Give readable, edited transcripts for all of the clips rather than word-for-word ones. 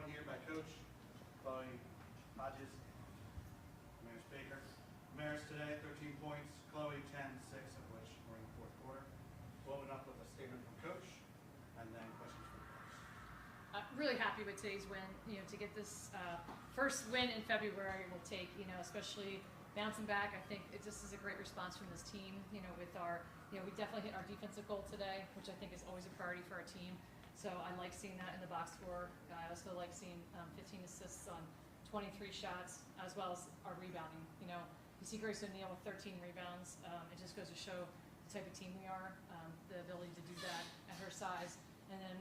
joined here by Coach Chloe Hodges, Maris Baker. Maris today, 13 points. Chloe, 10, 6 of which were in the fourth quarter. We'll open up with a statement from Coach, and then questions from the players. Really happy with today's win. To get this first win in February will take, especially bouncing back. I think this is a great response from this team. With our, we definitely hit our defensive goal today, which I think is always a priority for our team. So I like seeing that in the box score. I also like seeing 15 assists on 23 shots, as well as our rebounding. You see Grace O'Neal with 13 rebounds. It just goes to show the type of team we are, the ability to do that at her size. And then,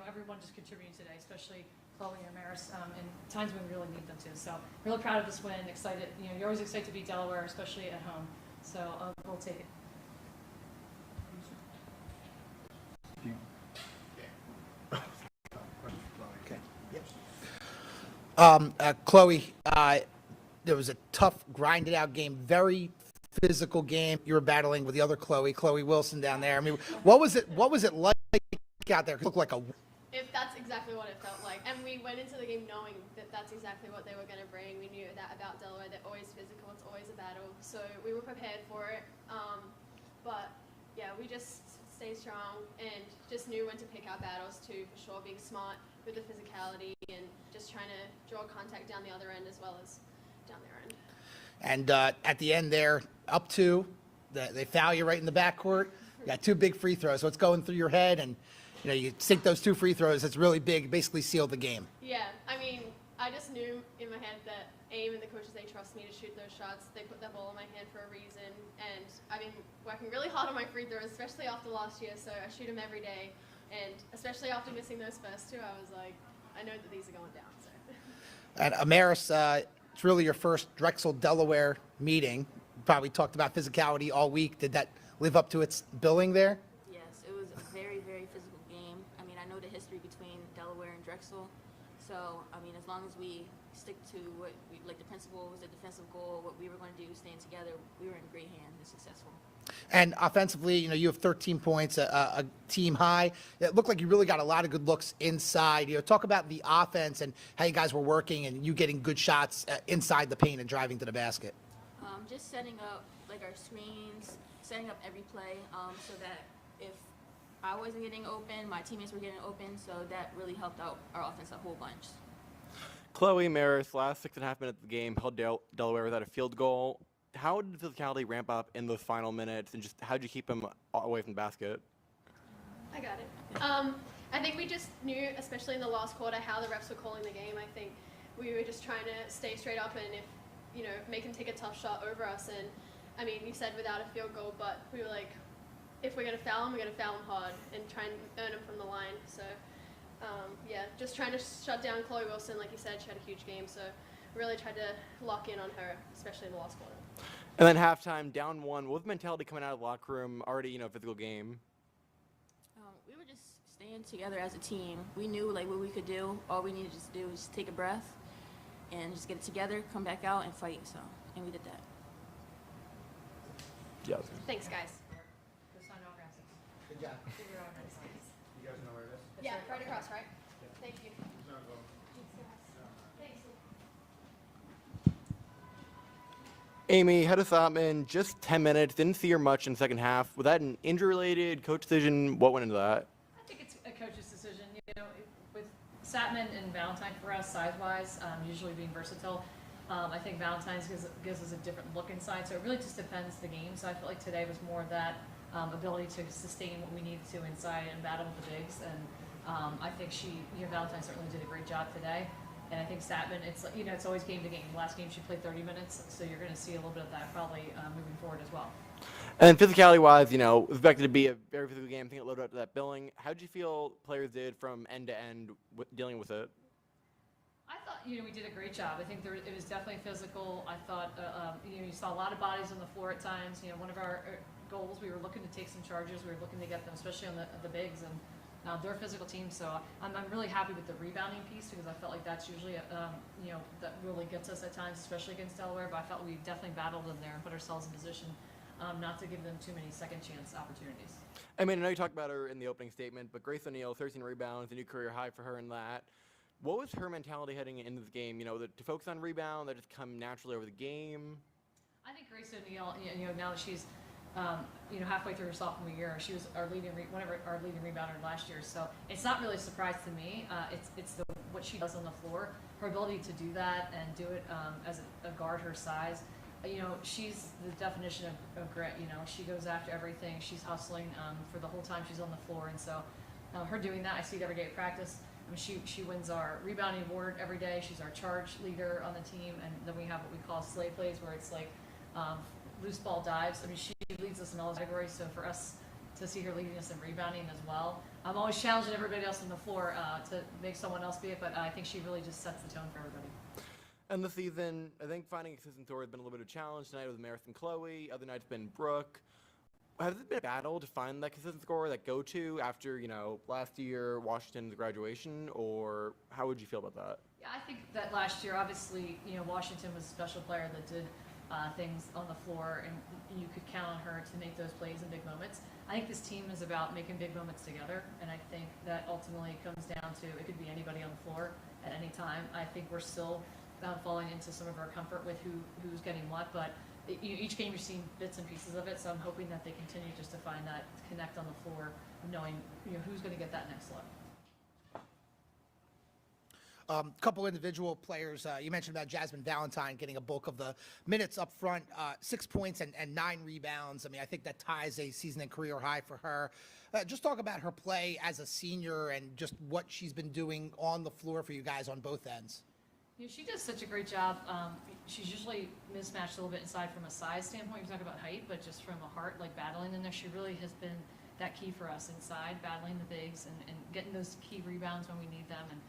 everyone just contributing today, especially Chloe and Maris, in times when we really need them to. So really proud of this win, excited. You're always excited to beat Delaware, especially at home. So we'll take it. Chloe, there was a tough, grinded out game, very physical game. You were battling with the other Chloe Wilson down there. I mean, what was it like out there? It looked like a. If that's exactly what it felt like, and we went into the game knowing that that's exactly what they were going to bring. We knew that about Delaware; they're always physical. It's always a battle, so we were prepared for it. But yeah, we just stayed strong and just knew when to pick our battles too, for sure. Being smart with the physicality and just trying to draw contact down the other end as well as down their end. And at the end there, up two, they foul you right in the backcourt. You got two big free throws. What's going through your head? And you sink those two free throws. It's really big. Basically sealed the game. Yeah, I mean, I just knew in my head that AIM and the coaches, they trust me to shoot those shots. They put that ball in my hand for a reason. And I've been working really hard on my free throws, especially after last year. So I shoot them every day. And especially after missing those first two, I was like, I know that these are going down. So. And Maris, it's really your first Drexel Delaware meeting. Probably talked about physicality all week. Did that live up to its billing there? Yes, it was a very, very physical game. I mean, I know the history between Delaware and Drexel. So, I mean, as long as we stick to what the principle was, the defensive goal, what we were going to do, staying together, we were in great hands and successful. And offensively, you have 13 points, a team high. It looked like you really got a lot of good looks inside. Talk about the offense and how you guys were working and you getting good shots inside the paint and driving to the basket. Just setting up like our screens, setting up every play so that if I wasn't getting open, my teammates were getting open, so that really helped out our offense a whole bunch. Chloe, Maris, last 6.5 minutes of the game held Delaware without a field goal. How did the physicality ramp up in those final minutes, and just how did you keep them away from the basket? I got it. I think we just knew, especially in the last quarter, how the refs were calling the game. I think we were just trying to stay straight up and make them take a tough shot over us. And I mean, you said without a field goal, but we were like, if we're going to foul them, we're going to foul them hard and try and earn them from the line. So yeah, just trying to shut down Chloe Wilson. Like you said, she had a huge game, so really tried to lock in on her, especially in the last quarter. And then halftime, down one. What was the mentality coming out of the locker room? Already, physical game. We were just staying together as a team. We knew what we could do. All we needed to do was take a breath and just get it together, come back out and fight. And we did that. Yeah. Thanks, guys. Good job. You guys know where it is? Yeah, right across, right? Thank you. Amy, head of Thotman, just 10 minutes. Didn't see her much in the second half. Was that an injury-related coach decision? What went into that? I think it's a coach's decision. With Satman and Valentine for us, size-wise, usually being versatile, I think Valentine's gives us a different look inside. So it really just depends the game. So I felt like today was more of that ability to sustain what we needed to inside and battle with the bigs. And I think Valentine certainly did a great job today. And I think Satman, it's always game to game. Last game she played 30 minutes, so you're going to see a little bit of that probably moving forward as well. And physicality-wise, it was expected to be a very physical game. I think it loaded up to that billing. How did you feel players did from end to end dealing with it? I thought, we did a great job. I think it was definitely physical. I thought, you saw a lot of bodies on the floor at times. One of our goals, we were looking to take some charges. We were looking to get them, especially on the bigs. And they're a physical team, so I'm really happy with the rebounding piece because I felt like that's usually, that really gets us at times, especially against Delaware. But I felt we definitely battled them there and put ourselves in position not to give them too many second chance opportunities. I mean, I know you talked about her in the opening statement, but Grace O'Neal, 13 rebounds, a new career high for her in that. What was her mentality heading into the game? To focus on rebound, that just come naturally over the game. I think Grace O'Neal, now that she's, halfway through her sophomore year, she was our leading rebounder last year. So it's not really a surprise to me. It's what she does on the floor, her ability to do that and do it as a guard her size. She's the definition of grit. She goes after everything. She's hustling for the whole time she's on the floor, and so her doing that, I see it every day at practice. She wins our rebounding award every day. She's our charge leader on the team, and then we have what we call slay plays, where it's like loose ball dives. She leads us in all those categories. So for us to see her leading us in rebounding as well, I'm always challenging everybody else on the floor to make someone else be it. But I think she really just sets the tone for everybody. And this season, I think finding a consistent scorer has been a little bit of a challenge. Tonight with Meredith and Chloe. Other nights been Brooke. Has it been a battle to find that consistent scorer, that go-to after, last year, Washington's graduation, or how would you feel about that? Yeah, I think that last year, obviously, Washington was a special player that did things on the floor, and you could count on her to make those plays in big moments. I think this team is about making big moments together, and I think that ultimately comes down to it could be anybody on the floor at any time. I think we're still falling into some of our comfort with who's getting what, but each game you're seeing bits and pieces of it, so I'm hoping that they continue just to find that connect on the floor, knowing who's going to get that next look. Couple individual players. You mentioned about Jasmine Valentine getting a bulk of the minutes up front, 6 points and 9 rebounds. I think that ties a season and career high for her. Just talk about her play as a senior and just what she's been doing on the floor for you guys on both ends. She does such a great job. She's usually mismatched a little bit inside from a size standpoint. You talk about height, but just from a heart, like battling in there, she really has been that key for us inside, battling the bigs and getting those key rebounds when we need them. And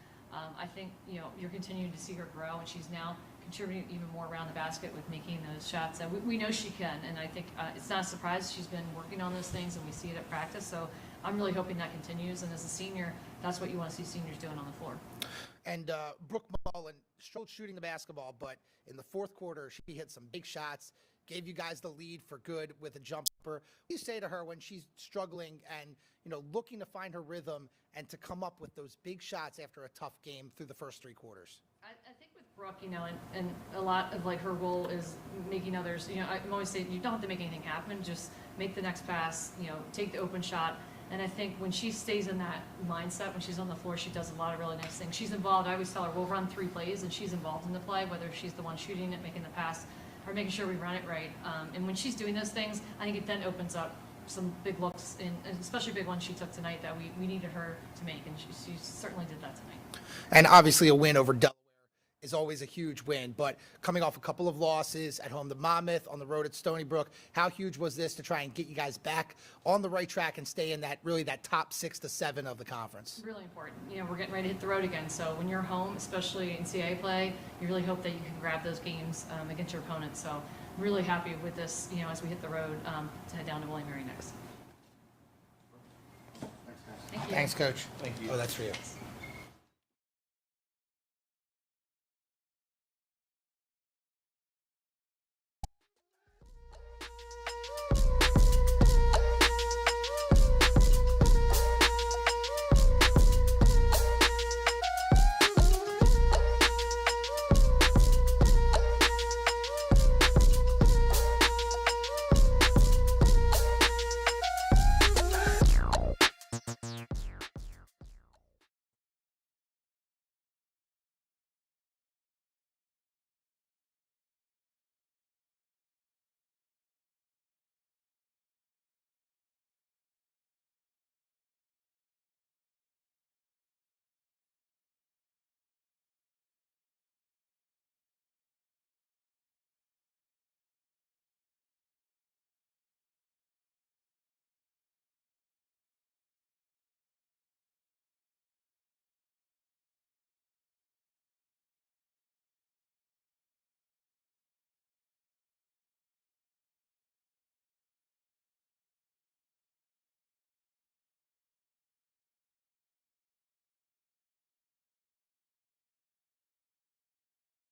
I think, you're continuing to see her grow, and she's now contributing even more around the basket with making those shots that we know she can. And I think it's not a surprise. She's been working on those things, and we see it at practice. So I'm really hoping that continues. And as a senior, that's what you want to see seniors doing on the floor. And Brooke Mullen struggled shooting the basketball, but in the fourth quarter, she hit some big shots, gave you guys the lead for good with a jumper. What do you say to her when she's struggling and, looking to find her rhythm and to come up with those big shots after a tough game through the first 3 quarters? I think with Brooke, and a lot of her role is making others, I'm always saying you don't have to make anything happen, just make the next pass, take the open shot. And I think when she stays in that mindset, when she's on the floor, she does a lot of really nice things. She's involved. I always tell her, we'll run 3 plays, and she's involved in the play, whether she's the one shooting it, making the pass, or making sure we run it right. And when she's doing those things, I think it then opens up some big looks, and especially big ones she took tonight that we needed her to make, and she certainly did that tonight. And obviously a win over Delaware is always a huge win, but coming off a couple of losses at home to Monmouth, on the road at Stony Brook, how huge was this to try and get you guys back on the right track and stay in that top 6 to 7 of the conference? Really important. We're getting ready to hit the road again, so when you're home, especially in CAA play, you really hope that you can grab those games against your opponents. So really happy with this, as we hit the road to head down to William Mary next. Thanks, guys. Thank you. Thanks, Coach. Thank you. Oh, that's for you.